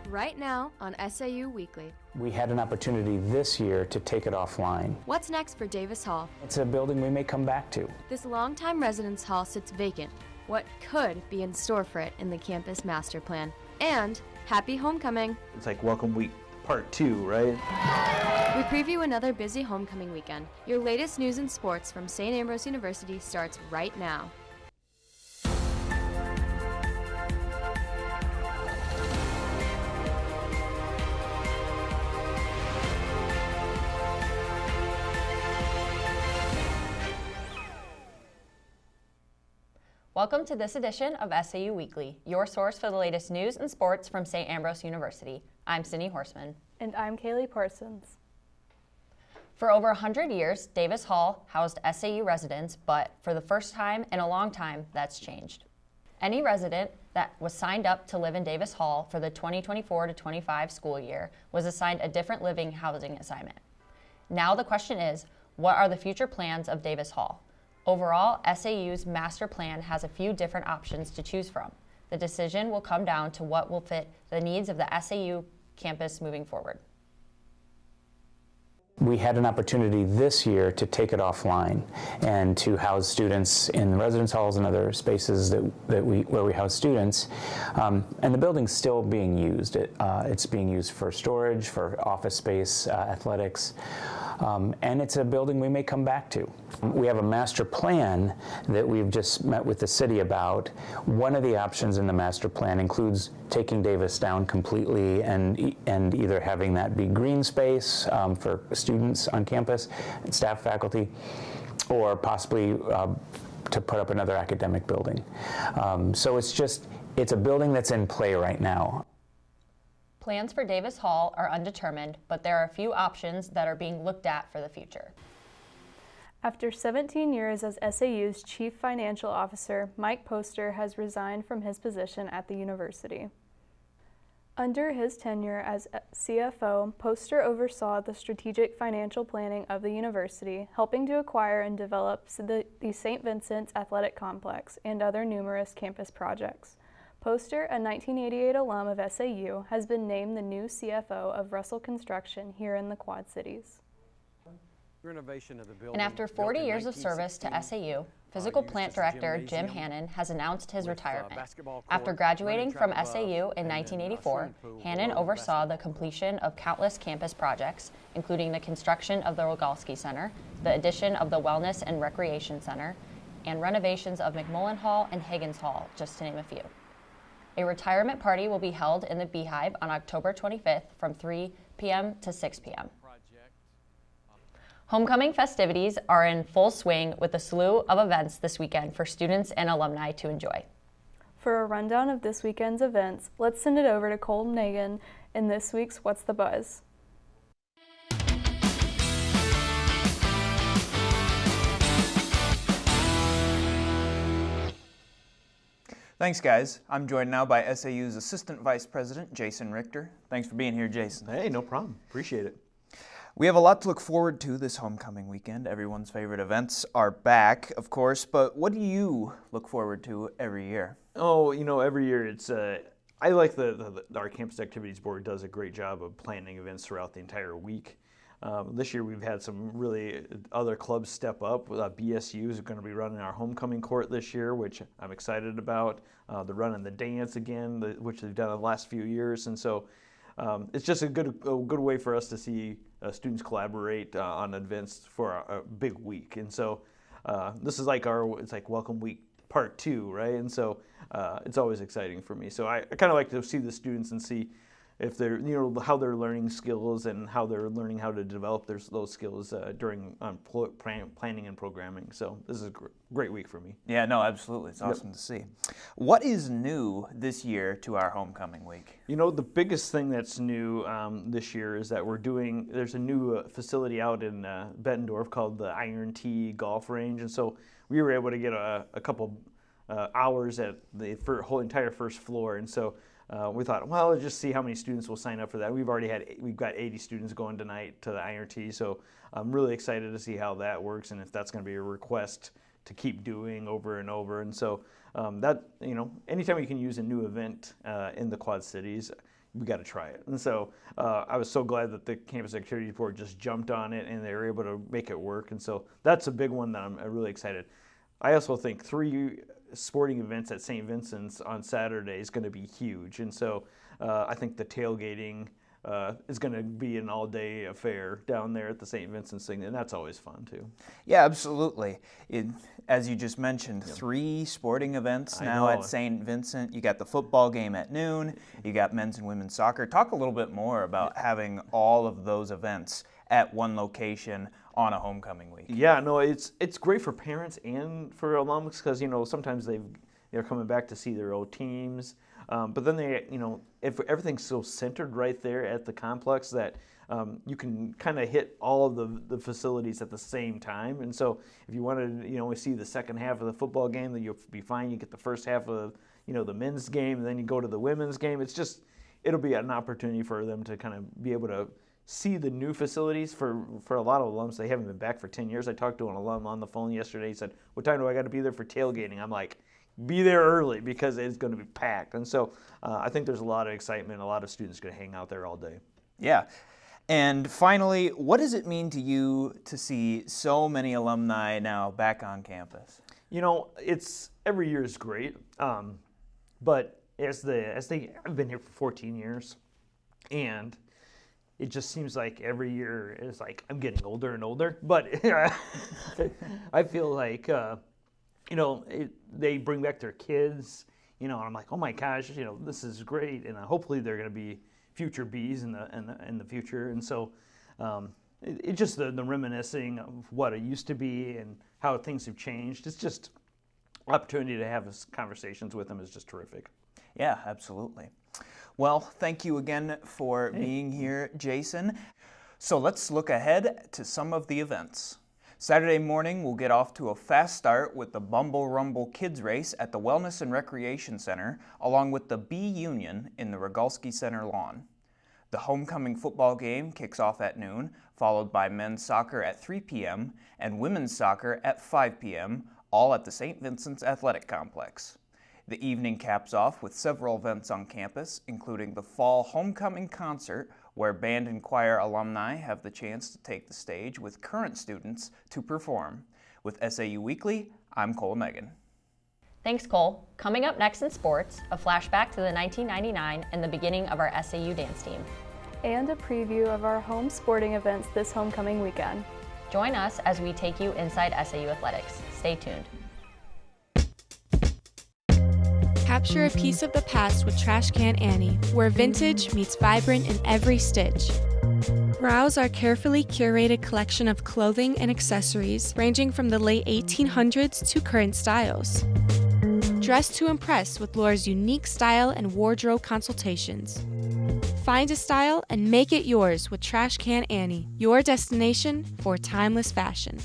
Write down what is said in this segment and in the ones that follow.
right now on SAU Weekly. We had an opportunity this year to take it offline. What's next for Davis Hall? It's a building we may come back to. This longtime residence hall sits vacant. What could be in store for it in the campus master plan? And happy homecoming! It's like Welcome Week Part 2, right? We preview another busy homecoming weekend. Your latest news and sports from St. Ambrose University starts right now. Welcome to this edition of SAU Weekly, your source for the latest news and sports from St. Ambrose University. I'm Cindy Horseman. And I'm Kaylee Parsons. For over 100 years, Davis Hall housed SAU residents, but for the first time in a long time, that's changed. Any resident that was signed up to live in Davis Hall for the 2024-25 school year was assigned a different living housing assignment. Now the question is, what are the future plans of Davis Hall? Overall, SAU's master plan has a few different options to choose from. The decision will come down to what will fit the needs of the SAU campus moving forward. We had an opportunity this year to take it offline and to house students in residence halls and other spaces where we house students. And the building's still being used. It's being used for storage, for office space, athletics, and it's a building we may come back to. We have a master plan that we've just met with the city about. One of the options in the master plan includes taking Davis down completely and either having that be green space for students on campus, and staff, faculty, or possibly to put up another academic building. So it's a building that's in play right now. Plans for Davis Hall are undetermined, but there are a few options that are being looked at for the future. After 17 years as SAU's Chief Financial Officer, Mike Poster has resigned from his position at the university. Under his tenure as CFO, Poster oversaw the strategic financial planning of the university, helping to acquire and develop the St. Vincent's Athletic Complex and other numerous campus projects. Poster, a 1988 alum of SAU, has been named the new CFO of Russell Construction here in the Quad Cities. And after 40 years of service to SAU, Physical Plant Director Jim Hannon has announced his retirement. After graduating from SAU in 1984, Hannon oversaw the completion of countless campus projects, including the construction of the Rogalski Center, the addition of the Wellness and Recreation Center, and renovations of McMullen Hall and Higgins Hall, just to name a few. A retirement party will be held in the Beehive on October 25th from 3 p.m. to 6 p.m. Homecoming festivities are in full swing with a slew of events this weekend for students and alumni to enjoy. For a rundown of this weekend's events, let's send it over to Cole Nagan in this week's What's the Buzz? Thanks, guys. I'm joined now by SAU's Assistant Vice President, Jason Richter. Thanks for being here, Jason. Hey, no problem. Appreciate it. We have a lot to look forward to this homecoming weekend. Everyone's favorite events are back, of course, but what do you look forward to every year? Oh, every year it's I like our Campus Activities Board does a great job of planning events throughout the entire week. This year we've had some really other clubs step up. BSU is going to be running our homecoming court this year, which I'm excited about. They're running the dance again, which they've done the last few years, and so it's just a good way for us to see students collaborate on events for a big week. And so this is it's like Welcome Week Part 2, right? And so it's always exciting for me. So I kind of like to see the students and see if they're, how they're learning skills and how they're learning how to develop those skills during planning and programming. So this is a great week for me. Yeah, no, absolutely. It's awesome to see. What is new this year to our homecoming week? The biggest thing that's new this year is that there's a new facility out in Bettendorf called the Iron T Golf Range. And so we were able to get a couple hours at the entire first floor. And so we thought, well, let's just see how many students will sign up for that. We've got 80 students going tonight to the IRT, so I'm really excited to see how that works and if that's going to be a request to keep doing over and over. And so anytime you can use a new event in the Quad Cities, we got to try it. And so I was so glad that the Campus Activities Board just jumped on it and they were able to make it work. And so that's a big one that I'm really excited. I also think 3 sporting events at St. Vincent's on Saturday is going to be huge. And so I think the tailgating is going to be an all-day affair down there at the St. Vincent's thing, and that's always fun too. Yeah, absolutely. As you just mentioned, 3 sporting events now at St. Vincent. You got the football game at noon. You got men's and women's soccer. Talk a little bit more about having all of those events at one location on a homecoming week. Yeah, no, it's great for parents and for alums because sometimes they're coming back to see their old teams. But then if everything's so centered right there at the complex that you can kind of hit all of the facilities at the same time. And so if you want to, see the second half of the football game, then you'll be fine. You get the first half of, the men's game, and then you go to the women's game. It'll be an opportunity for them to kind of be able to see the new facilities for a lot of alums. They haven't been back for 10 years. I talked to an alum on the phone yesterday. He said, "What time do I got to be there for tailgating?" I'm like, be there early because it's going to be packed. And so I think there's a lot of excitement. A lot of students going to hang out there all day. Yeah. And finally, what does it mean to you to see so many alumni now back on campus? It's every year is great. But I've been here for 14 years, and it just seems like every year is like I'm getting older and older. But I feel like they bring back their kids, and I'm like, oh my gosh, this is great, and hopefully they're going to be future Bs in the future. And so it's just the reminiscing of what it used to be and how things have changed. It's just opportunity to have conversations with them is just terrific. Yeah, absolutely. Well, thank you again for being here, Jason. So let's look ahead to some of the events. Saturday morning, we'll get off to a fast start with the Bumble Rumble Kids Race at the Wellness and Recreation Center, along with the Bee Union in the Rogalski Center lawn. The homecoming football game kicks off at noon, followed by men's soccer at 3 p.m. and women's soccer at 5 p.m., all at the St. Vincent's Athletic Complex. The evening caps off with several events on campus, including the Fall Homecoming Concert, where band and choir alumni have the chance to take the stage with current students to perform. With SAU Weekly, I'm Cole Megan. Thanks, Cole. Coming up next in sports, a flashback to the 1999 and the beginning of our SAU dance team. And a preview of our home sporting events this homecoming weekend. Join us as we take you inside SAU athletics. Stay tuned. Capture a piece of the past with Trash Can Annie, where vintage meets vibrant in every stitch. Browse our carefully curated collection of clothing and accessories ranging from the late 1800s to current styles. Dress to impress with Laura's unique style and wardrobe consultations. Find a style and make it yours with Trash Can Annie, your destination for timeless fashion.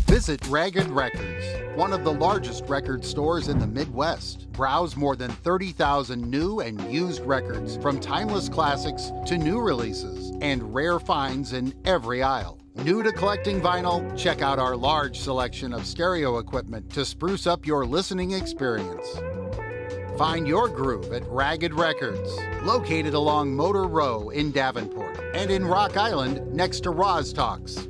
Visit Ragged Records, one of the largest record stores in the Midwest. Browse more than 30,000 new and used records, from timeless classics to new releases, and rare finds in every aisle. New to collecting vinyl? Check out our large selection of stereo equipment to spruce up your listening experience. Find your groove at Ragged Records, located along Motor Row in Davenport, and in Rock Island next to Roz Talks.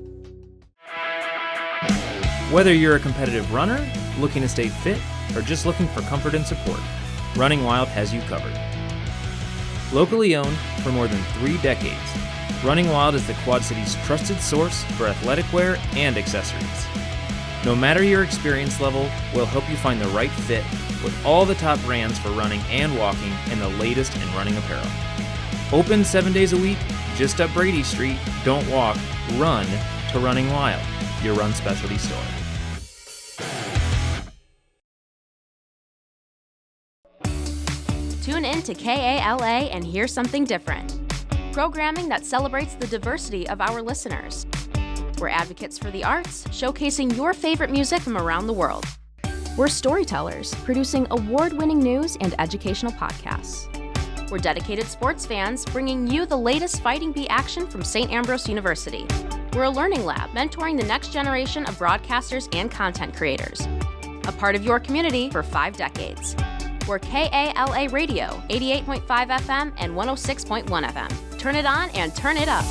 Whether you're a competitive runner, looking to stay fit, or just looking for comfort and support, Running Wild has you covered. Locally owned for more than 3 decades, Running Wild is the Quad City's trusted source for athletic wear and accessories. No matter your experience level, we'll help you find the right fit with all the top brands for running and walking and the latest in running apparel. Open 7 days a week, just up Brady Street. Don't walk, run to Running Wild, your run specialty store. Tune in to KALA and hear something different. Programming that celebrates the diversity of our listeners. We're advocates for the arts, showcasing your favorite music from around the world. We're storytellers, producing award-winning news and educational podcasts. We're dedicated sports fans, bringing you the latest Fighting Bee action from St. Ambrose University. We're a learning lab, mentoring the next generation of broadcasters and content creators. a part of your community for 5 decades. We're KALA Radio, 88.5 FM and 106.1 FM. Turn it on and turn it up.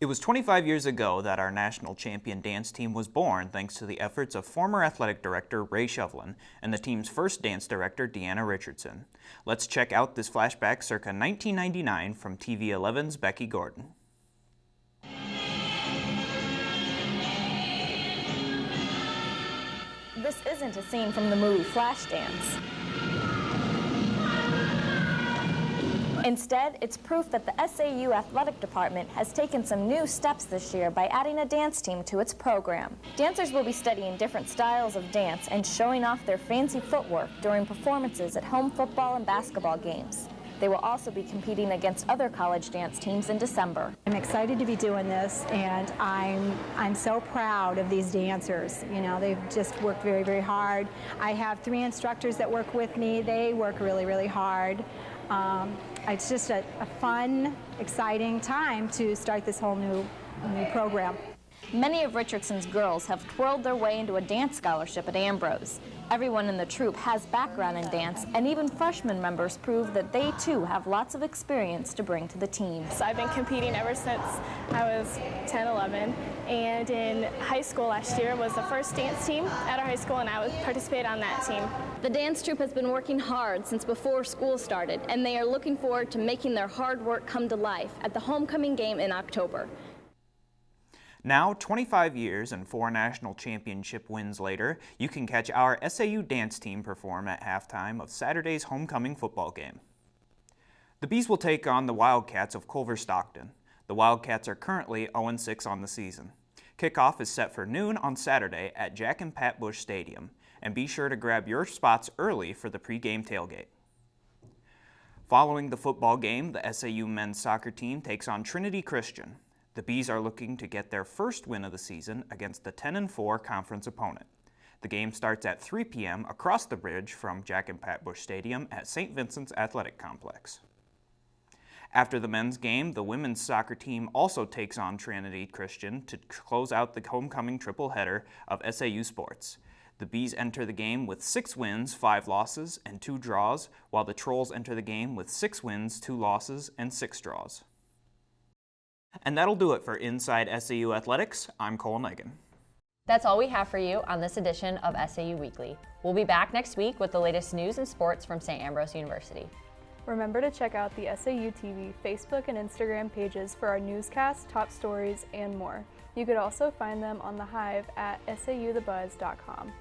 It was 25 years ago that our national champion dance team was born thanks to the efforts of former athletic director Ray Shovlin and the team's first dance director Deanna Richardson. Let's check out this flashback circa 1999 from TV 11's Becky Gordon. This isn't a scene from the movie Flashdance. Instead, it's proof that the SAU Athletic Department has taken some new steps this year by adding a dance team to its program. Dancers will be studying different styles of dance and showing off their fancy footwork during performances at home football and basketball games. They will also be competing against other college dance teams in December. I'm excited to be doing this, and I'm so proud of these dancers. You know, they've just worked very, very hard. I have 3 instructors that work with me. They work really, really hard. It's just a fun, exciting time to start this whole new program. Many of Richardson's girls have twirled their way into a dance scholarship at Ambrose. Everyone in the troupe has background in dance, and even freshman members prove that they too have lots of experience to bring to the team. So I've been competing ever since I was 10, 11, and in high school last year was the first dance team at our high school, and I participated on that team. The dance troupe has been working hard since before school started, and they are looking forward to making their hard work come to life at the homecoming game in October. Now, 25 years and 4 national championship wins later, you can catch our SAU dance team perform at halftime of Saturday's homecoming football game. The Bees will take on the Wildcats of Culver Stockton. The Wildcats are currently 0-6 on the season. Kickoff is set for noon on Saturday at Jack and Pat Bush Stadium, and be sure to grab your spots early for the pregame tailgate. Following the football game, the SAU men's soccer team takes on Trinity Christian. The Bees are looking to get their first win of the season against the 10-4 conference opponent. The game starts at 3 p.m. across the bridge from Jack and Pat Bush Stadium at St. Vincent's Athletic Complex. After the men's game, the women's soccer team also takes on Trinity Christian to close out the homecoming triple-header of SAU sports. The Bees enter the game with 6 wins, 5 losses, and 2 draws, while the Trolls enter the game with 6 wins, 2 losses, and 6 draws. And that'll do it for Inside SAU Athletics. I'm Cole Negan. That's all we have for you on this edition of SAU Weekly. We'll be back next week with the latest news and sports from St. Ambrose University. Remember to check out the SAU TV Facebook and Instagram pages for our newscasts, top stories, and more. You could also find them on the Hive at sauthebuzz.com.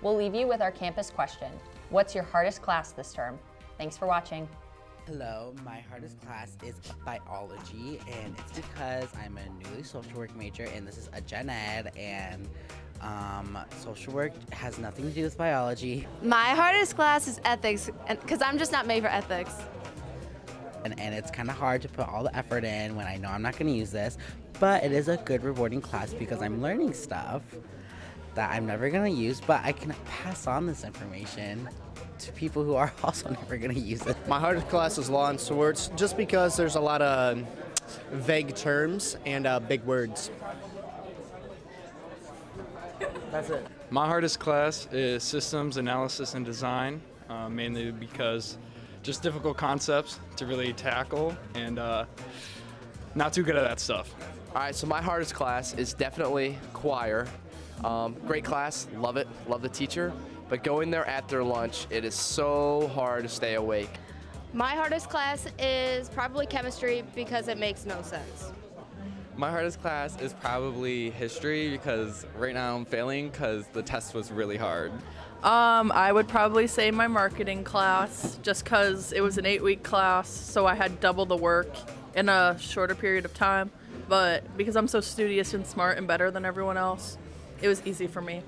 We'll leave you with our campus question. What's your hardest class this term? Thanks for watching. Hello, my hardest class is biology, and it's because I'm a newly social work major, and this is a gen ed, and social work has nothing to do with biology. My hardest class is ethics, because I'm just not made for ethics. And it's kind of hard to put all the effort in when I know I'm not going to use this, but it is a good, rewarding class because I'm learning stuff that I'm never going to use, but I can pass on this information to people who are also never going to use it. My hardest class is law and sorts, just because there's a lot of vague terms and big words. That's it. My hardest class is systems analysis and design, mainly because just difficult concepts to really tackle and not too good at that stuff. All right, so my hardest class is definitely choir. Great class, love it, love the teacher. But going there at their lunch, it is so hard to stay awake. My hardest class is probably chemistry because it makes no sense. My hardest class is probably history because right now I'm failing because the test was really hard. I would probably say my marketing class just because it was an 8-week class, so I had double the work in a shorter period of time. But because I'm so studious and smart and better than everyone else, it was easy for me.